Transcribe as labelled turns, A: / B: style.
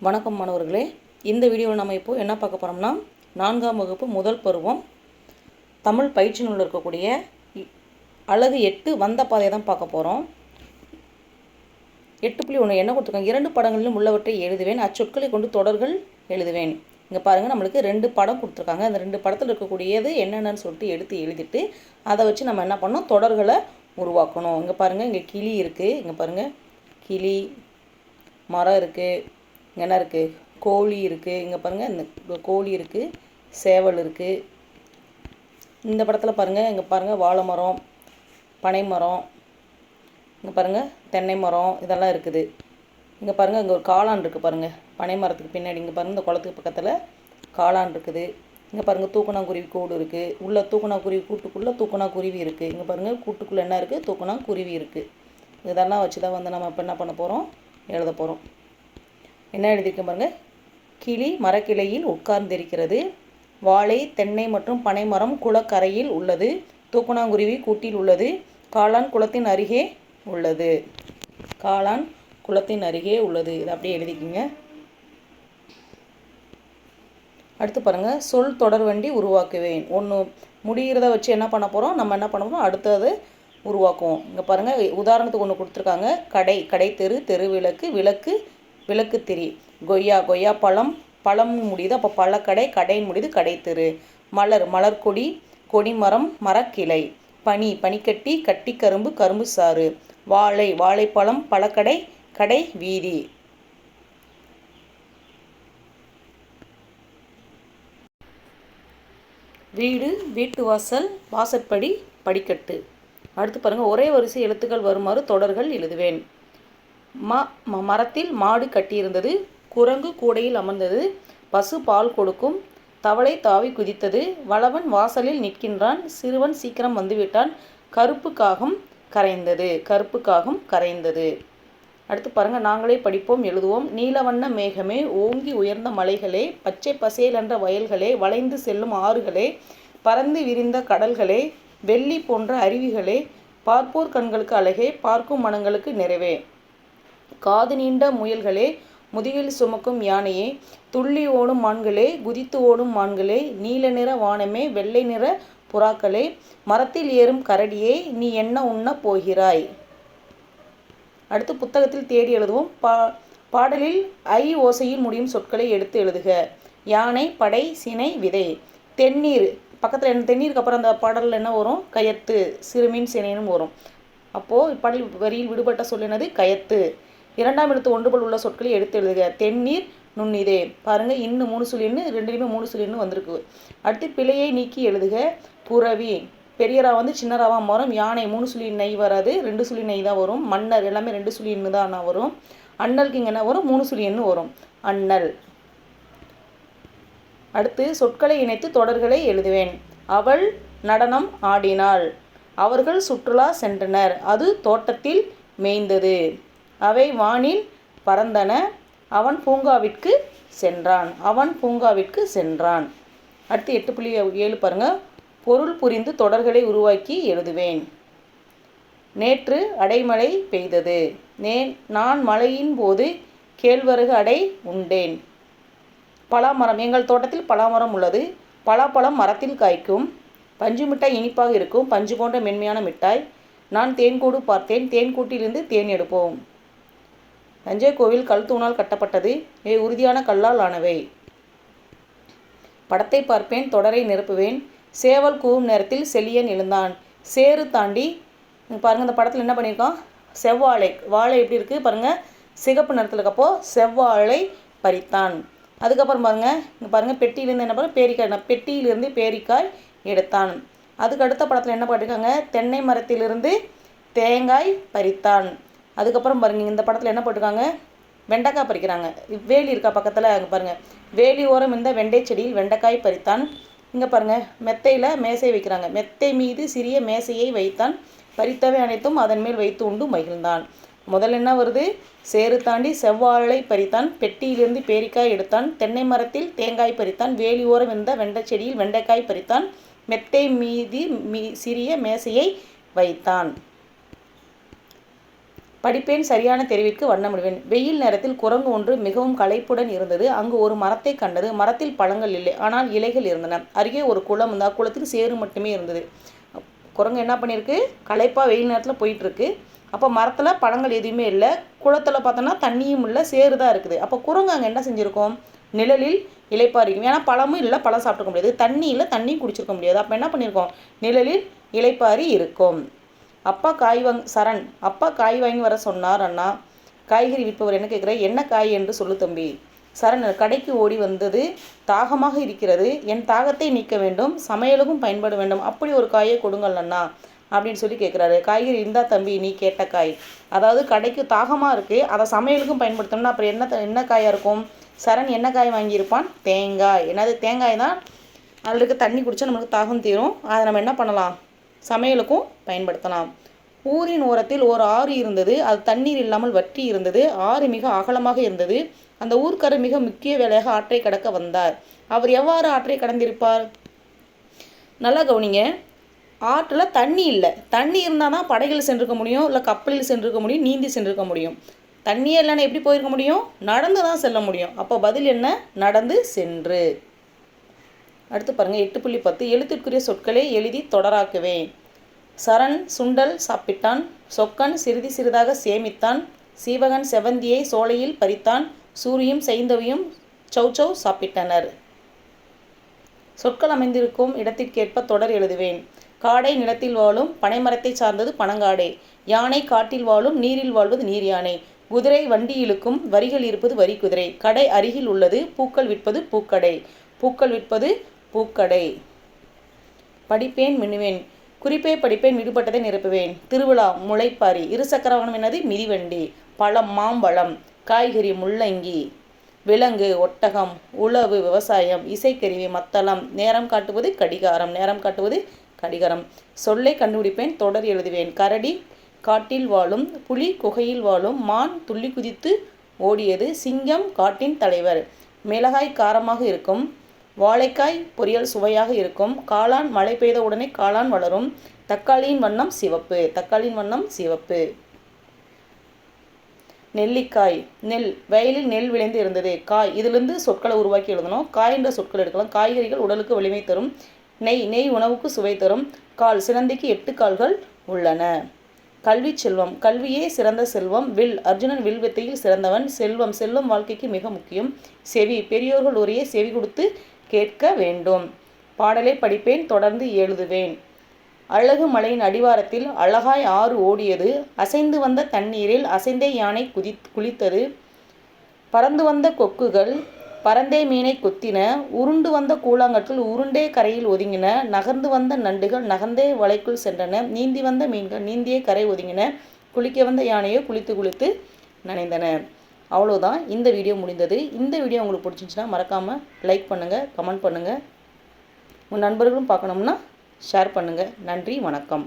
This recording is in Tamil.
A: வணக்கம் மாணவர்களே. இந்த வீடியோவில் நம்ம இப்போ என்ன பார்க்க போகிறோம்னா 4ஆம் வகுப்பு முதல் பருவம் தமிழ் பயிற்சி நூலில் இருக்கக்கூடிய அழகு 8 வந்த பாதையை தான் பார்க்க போகிறோம். 8.1 என்ன கொடுத்துருக்காங்க? 2 படங்களிலும் உள்ளவற்றை எழுதுவேன், அச்சொற்களை கொண்டு தொடர்கள் எழுதுவேன். இங்கே பாருங்கள், நம்மளுக்கு 2 படம் கொடுத்துருக்காங்க. அந்த 2 படத்தில் இருக்கக்கூடியது என்னென்னு சொல்லிட்டு எடுத்து எழுதிட்டு அதை வச்சு நம்ம என்ன பண்ணோம், தொடர்களை உருவாக்கணும். இங்கே பாருங்கள், இங்கே கிளி இருக்குது, இங்கே பாருங்கள் கிளி, மரம் இருக்குது, இங்கே என்ன இருக்குது, கோழி இருக்குது, இங்கே பாருங்கள் இந்த கோழி இருக்குது, சேவல் இருக்குது. இந்த படத்தில் பாருங்கள், இங்கே பாருங்கள் வாழை மரம், பனை மரம், இங்கே பாருங்கள் தென்னை மரம், இதெல்லாம் இருக்குது. இங்கே பாருங்கள் இங்கே ஒரு காளான் இருக்குது பாருங்கள், பனை மரத்துக்கு பின்னாடி. இங்கே பாருங்கள் இந்த குளத்துக்கு பக்கத்தில் காளான் இருக்குது. இங்கே பாருங்கள் தூக்கணாங்குருவி கூடு இருக்குது, உள்ளே தூக்கணாங்குருவி கூட்டுக்குள்ளே தூக்கணாங்குருவி இருக்குது. இங்கே பாருங்கள் கூட்டுக்குள்ளே என்ன இருக்குது, தூக்கணாங்குருவி இருக்குது. இதெல்லாம் வச்சு தான் வந்து நம்ம இப்போ என்ன பண்ண போகிறோம், எழுத போகிறோம். என்ன எழுதியிருக்கேன் பாருங்கள், கிளி மரக்கிளையில் உட்கார்ந்திருக்கிறது, வாழை தென்னை மற்றும் பனை மரம் குளக்கரையில் உள்ளது, தூக்கணாங்குருவி கூட்டில் உள்ளது, காளான் குளத்தின் அருகே உள்ளது. காளான் குளத்தின் அருகே உள்ளது. இதை அப்படியே எழுதிக்கிங்க. அடுத்து பாருங்கள், சொல் தொடர்வண்டி உருவாக்குவேன். ஒன்று முடிகிறத வச்சு என்ன பண்ண போகிறோம், நம்ம என்ன பண்ண போகிறோம், அடுத்தது உருவாக்குவோம். இங்கே பாருங்கள் உதாரணத்துக்கு ஒன்று கொடுத்துருக்காங்க. கடை, கடை தெரு, தெரு விளக்கு, விளக்கு விளக்கு திரி, கொய்யா, கொய்யா பழம், பழம் முடியுது, அப்போ பழக்கடை, கடைன்னு முடியுது, கடை தெரு. மலர், மலர்கொடி, கொடிமரம், மரக்கிளை. பனி, பனிக்கட்டி, கட்டி கரும்பு, கரும்பு சாறு. வாழை, வாழைப்பழம், பழக்கடை, கடை வீதி. வீடு, வீட்டு வாசல், வாசற்படி, படிக்கட்டு. அடுத்து பாருங்கள், ஒரே வரிசை எழுத்துக்கள் வருமாறு தொடர்கள் எழுதுவேன். மரத்தில் மாடு கட்டியிருந்தது, குரங்கு கூடையில் அமர்ந்தது, பசு பால் கொடுக்கும், தவளை தாவி குதித்தது, வளவன் வாசலில் நிற்கின்றான், சிறுவன் சீக்கிரம் வந்துவிட்டான், கருப்பு காகம் கரைந்தது, கருப்பு காகம் கரைந்தது. அடுத்து பாருங்கள், நாங்களே படிப்போம் எழுதுவோம். நீலவண்ண மேகமே, ஓங்கி உயர்ந்த மலைகளே, பச்சை பசேலென்ற வயல்களே, வளைந்து செல்லும் ஆறுகளே, பறந்து விரிந்த கடல்களே, வெள்ளி போன்ற அருவிகளே, பார்ப்போர் கண்களுக்கு அழகே, பார்க்கும் மனங்களுக்கு நிறைவே, காது நீண்ட முயல்களே, முதுகில் சுமக்கும் யானையே, துள்ளி ஓடும் மான்களே, குதித்து ஓடும் மான்களே, நீல நிற வானமே, வெள்ளை நிற புறாக்களே, மரத்தில் ஏறும் கரடியே, நீ என்ன உண்ண போகிறாய். அடுத்து புத்தகத்தில் தேடி எழுதுவோம். பாடலில் ஐ ஓசையில் முடியும் சொற்களை எடுத்து எழுதுக. யானை, படை, சினை, விதை. தென்னீர், பக்கத்தில் என்ன, தென்னீருக்கு அப்புறம் அந்த பாடலில் என்ன வரும், கயத்து, சிறுமீன் சினைன்னு வரும். அப்போது பாடல் வரியில் விடுபட்ட சொல்லினது கயத்து. 2ஆம் எழுத்து ஒன்றுபோல் உள்ள சொற்களை எடுத்து எழுதுக. தென்னீர், நுண்ணிதே. பாருங்கள், இன்னும் 3 சுழி எண்ணு, ரெண்டுலேயுமே 3 சுழி எண்ணு வந்திருக்கு. அடுத்து பிழையை நீக்கி எழுதுக. புறவி, பெரியரா வந்து சின்னராவா மாறும். யானை 3 சுழி நெய் வராது, 2 சுழி நெய் தான் வரும். மன்னர் எல்லாமே 2 சுழி எண்ணு தான் வரும். அண்ணலுக்கு இங்கே என்ன வரும், 3 சுழி எண்ணு வரும், அண்ணல். அடுத்து சொற்களை இணைத்து தொடர்களை எழுதுவேன். அவள் நடனம் ஆடினாள், அவர்கள் சுற்றுலா சென்றனர், அது தோட்டத்தில் மேய்ந்தது, அவை வானில் பறந்தன, அவன் பூங்காவிற்கு சென்றான், அவன் பூங்காவிற்கு சென்றான். அடுத்து 8.7 பாருங்கள், பொருள் புரிந்து தொடர்களை உருவாக்கி எழுதுவேன். நேற்று அடைமழை பெய்தது, நான் மழையின் போது கேழ்வரகு அடை உண்டேன். பலாமரம், எங்கள் தோட்டத்தில் பலாமரம் உள்ளது, பலாப்பழம் மரத்தில் காய்க்கும், பஞ்சு மிட்டாய் இனிப்பாக இருக்கும், பஞ்சு போன்ற மென்மையான மிட்டாய். நான் தேன்கூடு பார்த்தேன், தேன்கூட்டிலிருந்து தேன் எடுப்போம். தஞ்சை கோவில் கல் தூணால் கட்டப்பட்டது, உறுதியான கல்லால் ஆனவை. படத்தை பார்ப்பேன், தொடரை நிரப்புவேன். சேவல் கூவும் நேரத்தில் செழியன் எழுந்தான், சேறு தாண்டி. பாருங்கள், இந்த படத்தில் என்ன பண்ணியிருக்கோம், செவ்வாழை, வாழை எப்படி இருக்குது பாருங்கள், சிகப்பு நிறத்தில் இருக்கப்போ செவ்வாழை பறித்தான். அதுக்கப்புறம் பாருங்கள், இங்கே பாருங்கள் பெட்டியிலேருந்து என்ன பாருங்கள், பேரிக்காய், பெட்டியிலிருந்து பேரிக்காய் எடுத்தான். அதுக்கு அடுத்த படத்தில் என்ன பண்ணியிருக்காங்க, தென்னை மரத்திலிருந்து தேங்காய் பறித்தான். அதுக்கப்புறம் பாருங்கள், இந்த படத்தில் என்ன போட்டிருக்காங்க, வெண்டைக்காய் பறிக்கிறாங்க. வேலி இருக்கா பக்கத்தில், அங்கே பாருங்கள், வேலி ஓரம் இந்த வெண்டை செடியில் வெண்டைக்காய் பறித்தான். இங்கே பாருங்கள், மெத்தையில் மேசை வைக்கிறாங்க, மெத்தை மீது சிறிய மேசையை வைத்தான், பறித்தவை அனைத்தும் அதன் மேல் வைத்து உண்டு மகிழ்ந்தான். முதல்ல என்ன வருது, சேறு தாண்டி செவ்வாழை பறித்தான், பெட்டியிலிருந்து பேரிக்காய் எடுத்தான், தென்னை மரத்தில் தேங்காய் பறித்தான், வேலி ஓரம் இந்த வெண்டை செடியில் வெண்டைக்காய் பறித்தான், மெத்தை மீது சிறிய மேசையை வைத்தான். படிப்பேன் சரியான தெரிவிற்கு வண்ணமிடுவேன். வெயில் நேரத்தில் குரங்கு ஒன்று மிகவும் களைப்புடன் இருந்தது. அங்கு ஒரு மரத்தை கண்டது. மரத்தில் பழங்கள் இல்லை, ஆனால் இலைகள் இருந்தன. அருகே ஒரு குளம் இருந்தது. அக்குளத்தில் சேறு மட்டுமே இருந்தது. குரங்கு என்ன பண்ணியிருக்கு, களைப்பாக வெயில் நேரத்தில் போயிட்டுருக்கு. அப்போ மரத்தில் பழங்கள் எதுவுமே இல்லை, குளத்தில் பார்த்தோன்னா தண்ணியும் இல்லை, சேறு தான் இருக்குது. அப்போ குரங்கு அங்கே என்ன செஞ்சுருக்கோம், நிழலில் இளைப்பாரிக்கும். ஏன்னா பழமும் இல்லை, பழம் சாப்பிட்டுக்க முடியாது, தண்ணி இல்லை, தண்ணியும் குடிச்சிருக்க முடியாது. அப்போ என்ன பண்ணியிருக்கோம், நிழலில் இளைப்பாரி இருக்கும். அப்பா காய் வாங்கி வர சொன்னார் அண்ணா. காய்கறி விற்பவர் என்ன கேட்குறார், என்ன காய் என்று சொல்லு தம்பி. சரண் கடைக்கு ஓடி வந்தது. தாகமாக இருக்கிறது, என் தாகத்தை நீக்க வேண்டும், சமையலுக்கும் பயன்பட வேண்டும், அப்படி ஒரு காயை கொடுங்கள் அண்ணா அப்படின்னு சொல்லி கேட்குறாரு. காய்கறி இருந்தா தம்பி, நீ கேட்ட காய். அதாவது கடைக்கு தாகமாக இருக்குது, அதை சமையலுக்கும் பயன்படுத்தணும்னா அப்புறம் என்ன காயாக இருக்கும். சரண் என்ன காய் வாங்கியிருப்பான், தேங்காய். என்னது, தேங்காய் தான். அதில் இருக்க தண்ணி குடித்தா நம்மளுக்கு தாகம் தீரும், அதை நம்ம என்ன பண்ணலாம், சமையலுக்கும் பயன்படுத்தலாம். ஊரின் ஓரத்தில் ஓர் ஆறு இருந்தது. அது தண்ணீர் இல்லாமல் வற்றி இருந்தது. ஆறு மிக அகலமாக இருந்தது. அந்த ஊர்க்காரர் மிக முக்கிய வேலையாக ஆற்றை கடக்க வந்தார். அவர் எவ்வாறு ஆற்றை கடந்திருப்பார், நல்லா கவனிங்க. ஆற்றில் தண்ணி இல்லை, தண்ணி இருந்தால் தான் படகில் சென்றிருக்க முடியும், இல்லை கப்பலில் சென்றிருக்க முடியும், நீந்தி சென்றிருக்க முடியும். தண்ணியே இல்லைன்னா எப்படி போயிருக்க முடியும், நடந்து தான் செல்ல முடியும். அப்போ பதில் என்ன, நடந்து சென்று. அடுத்து பாருங்கள் 8.10 எழுத்திற்குரிய சொற்களை எழுதி தொடராக்குவேன். சரண் சுண்டல் சாப்பிட்டான். சொக்கன் சிறிது சிறிதாக சேமித்தான். சீவகன் செவந்தியை சோலையில் பறித்தான். சூரியும் செய்தவையும் சௌச்சௌ சாப்பிட்டனர். சொற்கள் அமைந்திருக்கும் இடத்திற்கேற்ப தொடர் எழுதுவேன். காடை நிலத்தில் வாழும், பனைமரத்தை சார்ந்தது பனங்காடை. யானை காட்டில் வாழும், நீரில் வாழ்வது நீர் யானை. குதிரை வண்டி இழுக்கும், வரிகள் இருப்பது வரி குதிரை. கடை அருகில் உள்ளது, பூக்கள் விற்பது பூக்கடை. பூக்கள் விற்பது பூக்கடை. படிப்பேன் மின்னுவேன். குறிப்பே படிப்பேன், விடுபட்டதை நிரப்புவேன். திருவிழா முளைப்பாரி. இருசக்கர வாகனம் என்னது, மிதிவண்டி. பழம் மாம்பழம். காய்கறி முள்ளங்கி. விலங்கு ஒட்டகம். உழவு விவசாயம். இசைக்கருவி மத்தளம். நேரம் காட்டுவது கடிகாரம். சொல்லை கண்டுபிடிப்பேன், தொடர் எழுதுவேன். கரடி காட்டில் வாழும், புலி குகையில் வாழும், மான் துள்ளி குதித்து ஓடியது, சிங்கம் காட்டின் தலைவர். மிளகாய் காரமாக இருக்கும், வாழைக்காய் பொரியல் சுவையாக இருக்கும், காளான் மழை பெய்த உடனே காளான் வளரும், தக்காளியின் வண்ணம் சிவப்பு. நெல்லிக்காய். நெல், வயலில் நெல் விளைந்து இருந்தது. காய், இதிலிருந்து சொற்களை உருவாக்கி எழுதணும். காய் என்ற சொற்கள் எடுக்கலாம். காய்கறிகள் உடலுக்கு வலிமை தரும். நெய் உணவுக்கு சுவை தரும். கால், சிலந்திக்கு 8 கால்கள் உள்ளன. கல்வி செல்வம். கல்வியே சிறந்த செல்வம். வில், அர்ஜுனன் வில் வித்தையில் சிறந்தவன். செல்வம் வாழ்க்கைக்கு மிக முக்கியம். செவி, பெரியோர்கள் உரையை செவி கொடுத்து கேட்க வேண்டும். பாடலை படிப்பேன், தொடர்ந்து எழுதுவேன். அழகு மலையின் அடிவாரத்தில் அழகாய் ஆறு ஓடியது. அசைந்து வந்த தண்ணீரில் அசைந்தே யானை குளித்தது. பறந்து வந்த கொக்குகள் பறந்தே மீனை கொத்தின. உருண்டு வந்த கூழாங்கற்கள் உருண்டே கரையில் ஒதுங்கின. நகர்ந்து வந்த நண்டுகள் நகர்ந்தே வலைக்குள் சென்றன. நீந்தி வந்த மீன்கள் நீந்தியே கரை ஒதுங்கின. குளிக்க வந்த யானையோ குளித்து நனைந்தன. அவ்வளோதான், இந்த வீடியோ முடிந்தது. இந்த வீடியோ உங்களுக்கு பிடிச்சிருந்துச்சுன்னா மறக்காமல் லைக் பண்ணுங்கள், கமெண்ட் பண்ணுங்கள். உங்கள் நண்பர்களும் பார்க்கணும்னா ஷேர் பண்ணுங்கள். நன்றி, வணக்கம்.